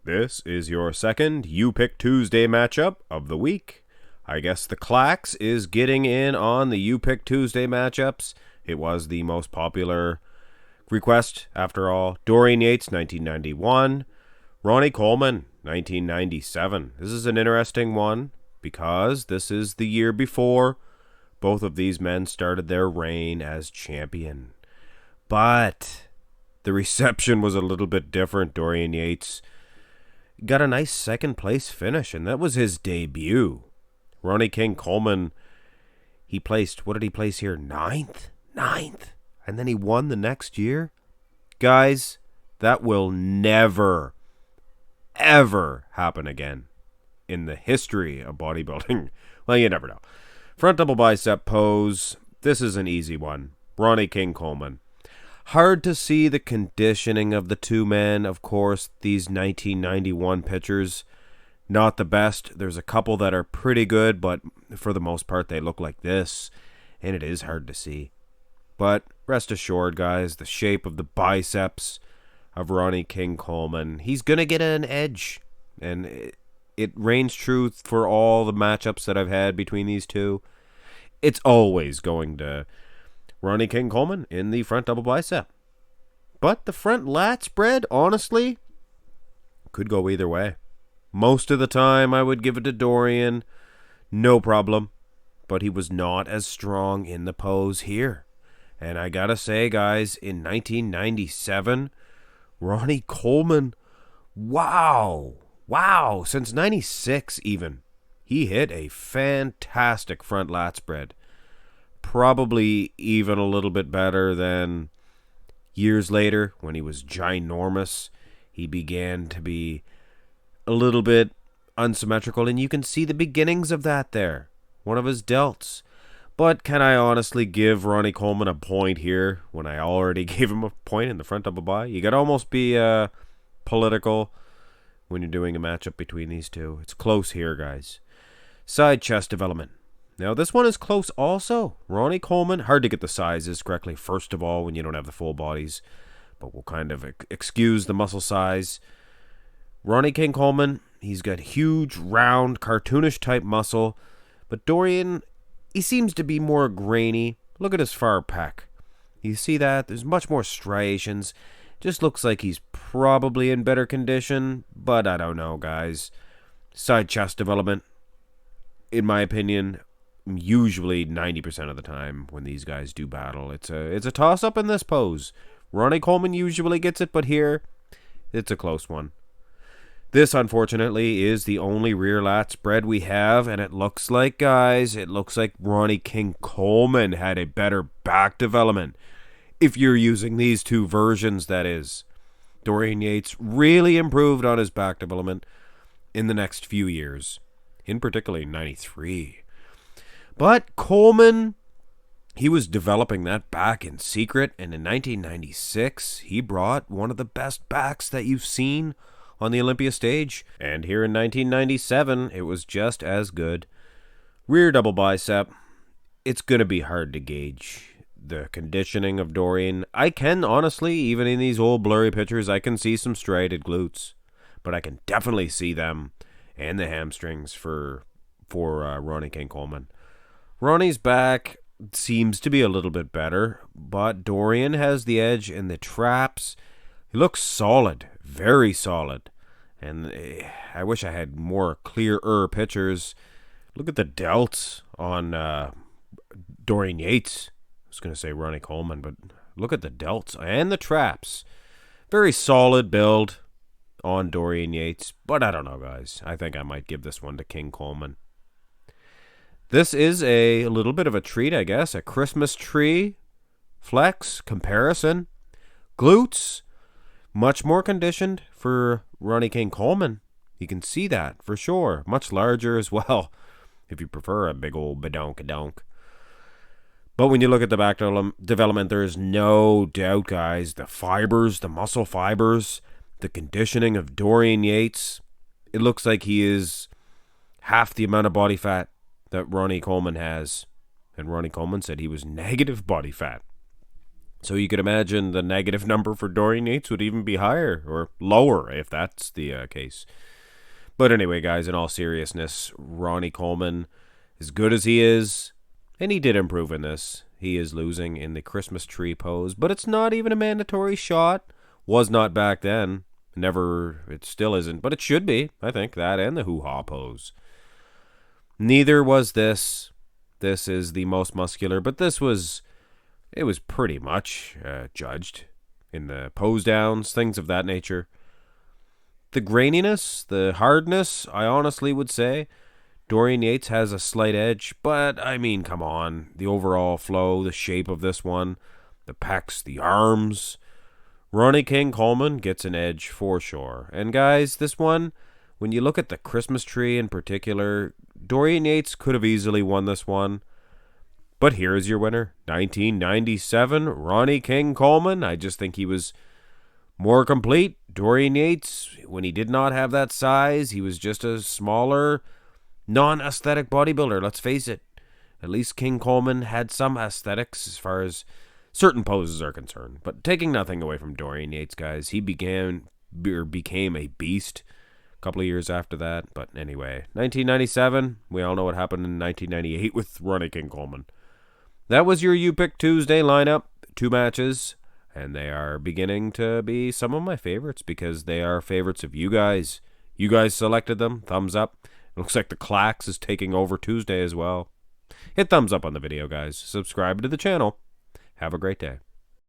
This is your second You Pick Tuesday matchup of the week. I guess the Clax is getting in on the You Pick Tuesday matchups. It was the most popular request, after all. Dorian Yates, 1991. Ronnie Coleman, 1997. This is an interesting one because this is the year before both of these men started their reign as champion. But the reception was a little bit different. Dorian Yates got a nice second place finish, and that was his debut. Ronnie King Coleman, he placed, what did he place here? Ninth. And then he won the next year. Guys, that will never, ever happen again in the history of bodybuilding. Well, you never know. Front double bicep pose. This is an easy one. Ronnie King Coleman. Hard to see the conditioning of the two men. Of course, these 1991 pictures, not the best. There's a couple that are pretty good, but for the most part, they look like this, and it is hard to see. But rest assured, guys, the shape of the biceps of Ronnie King Coleman, he's going to get an edge, and it reigns true for all the matchups that I've had between these two. It's always going to Ronnie King Coleman in the front double bicep. But the front lat spread, honestly, could go either way. Most of the time, I would give it to Dorian. No problem. But he was not as strong in the pose here. And I gotta say, guys, in 1997, Ronnie Coleman, wow, since 96 even, he hit a fantastic front lat spread. Probably even a little bit better than years later when he was ginormous. He began to be a little bit unsymmetrical, and you can see the beginnings of that there. One of his delts. But can I honestly give Ronnie Coleman a point here when I already gave him a point in the front double bi? You got to almost be political when you're doing a matchup between these two. It's close here, guys. Side chest development. Now, this one is close also. Ronnie Coleman, hard to get the sizes correctly, first of all, when you don't have the full bodies. But we'll kind of excuse the muscle size. Ronnie King Coleman, he's got huge, round, cartoonish type muscle. But Dorian, he seems to be more grainy. Look at his far pec. You see that? There's much more striations. Just looks like he's probably in better condition, but I don't know, guys. Side chest development, in my opinion, usually 90% of the time when these guys do battle, it's a toss-up in this pose. Ronnie Coleman usually gets it, but here, it's a close one. This, unfortunately, is the only rear lat spread we have, and it looks like, guys, Ronnie King Coleman had a better back development. If you're using these two versions, that is. Dorian Yates really improved on his back development in the next few years, in particular 93. But Coleman, he was developing that back in secret, and in 1996, he brought one of the best backs that you've seen on the Olympia stage. And here in 1997, it was just as good. Rear double bicep, it's going to be hard to gauge the conditioning of Dorian. I can honestly, even in these old blurry pictures, I can see some striated glutes. But I can definitely see them and the hamstrings for Ronnie King Coleman. Ronnie's back seems to be a little bit better, but Dorian has the edge in the traps. He looks solid, very solid. And I wish I had more clearer pictures. Look at the delts on Dorian Yates. I was going to say Ronnie Coleman, but look at the delts and the traps. Very solid build on Dorian Yates, but I don't know, guys. I think I might give this one to King Coleman. This is a little bit of a treat, I guess. A Christmas tree flex comparison. Glutes, much more conditioned for Ronnie King Coleman. You can see that for sure. Much larger as well, if you prefer a big old badonk-a-donk. But when you look at the back development, there is no doubt, guys, the fibers, the muscle fibers, the conditioning of Dorian Yates, it looks like he is half the amount of body fat that Ronnie Coleman has. And Ronnie Coleman said he was negative body fat. So you could imagine the negative number for Dorian Yates would even be higher or lower if that's the case. But anyway, guys, in all seriousness, Ronnie Coleman, as good as he is, and he did improve in this, he is losing in the Christmas tree pose, but it's not even a mandatory shot. Was not back then. Never, it still isn't, but it should be, I think, that and the hoo-ha pose. Neither was this. This is the most muscular, but it was pretty much judged in the pose downs, things of that nature. The graininess, the hardness, I honestly would say Dorian Yates has a slight edge, but I mean, come on. The overall flow, the shape of this one, the pecs, the arms. Ronnie Coleman gets an edge for sure. And guys, this one, when you look at the Christmas tree in particular, Dorian Yates could have easily won this one. But here is your winner, 1997, Ronnie Coleman. I just think he was more complete. Dorian Yates, when he did not have that size, he was just a smaller, non-aesthetic bodybuilder, let's face it. At least Coleman had some aesthetics as far as certain poses are concerned. But taking nothing away from Dorian Yates, guys, he became a beast a couple of years after that. But anyway, 1997, we all know what happened in 1998 with Ronnie Coleman. That was your You Pick Tuesday lineup, 2 matches, and they are beginning to be some of my favorites because they are favorites of you guys. You guys selected them. Thumbs up. It looks like the Clax is taking over Tuesday as well. Hit thumbs up on the video, guys. Subscribe to the channel. Have a great day.